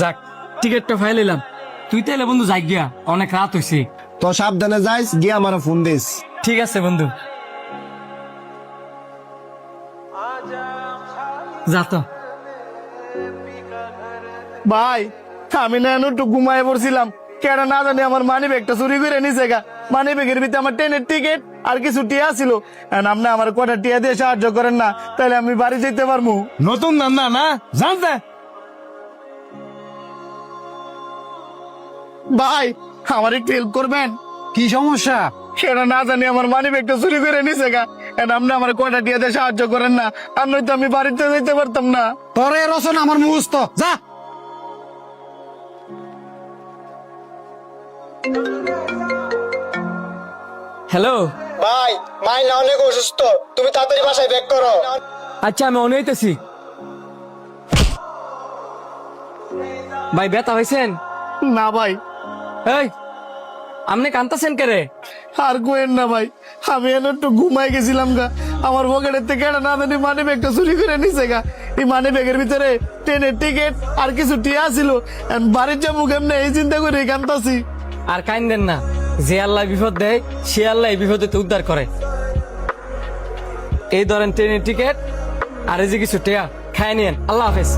যাক, টিকিটটা ফাইল এলাম। তুই তাইলে বন্ধু যাই গিয়া, অনেক রাত হয়েছে। তো সাবধানে যাইস, গিয়ে আমার ফোন দিস। ঠিক আছে বন্ধু, যা তো। ভাই আমি না একটু ঘুমায় পড়ছিলাম, কেডা না জানি আমার মানি ব্যাগটা চুরি করে নিছে গা। মানি ব্যাগের ভিতরে আমার ট্রেনের টিকিট আর কিছু টিয়া ছিল। আপনি আমার কটা টিয়া দিয়ে সাহায্য করেন না, তাহলে আমি বাড়ি যেতে পারবো। নতুন ধান্দা না, জানতে। ভাই আমার একটু হেল্প করবেন? কি সমস্যা? সেটা না জানি আমার মানি ব্যাগটা চুরি করে নিছে গা। আপনি আমার কটা টিয়া দিয়ে সাহায্য করেন না, আর নয়তো আমি বাড়িতে যেতে পারতাম না। তোর এ রচনা আমার মুখস্থ, যা। হ্যালো, ভাই মাইলা অনেক অসুস্থ, তুমি তাড়াতাড়ি বাসায় ব্যাক করো। আচ্ছা আমি অনেকতেছি। ভাই ব্যথা হয়েছেন? না ভাই। এই, আপনি কান্তাছেন কে রে? আর কোয়েন না ভাই, আমি একটু ঘুমাই গেছিলাম গা। আমার পকেটের থেকে একটা না জানি মানি ব্যাগটা চুরি করে নিছে গা। এই মানি ব্যাগের ভিতরে ট্রেনের টিকিট আর কিছু টিয়া ছিল। বাড়ির যাবো কেমনে এই চিন্তা করে কান্তাছি। আর কাইন্দেন না, যে আল্লাহ বিপদ দেয় সে আল্লাহ এই বিপদে উদ্ধার করে। এই ধরেন ট্রেনের টিকিট আর এই যে কিছু টেয়া, খায় নিয়েন। আল্লাহ হাফেজ।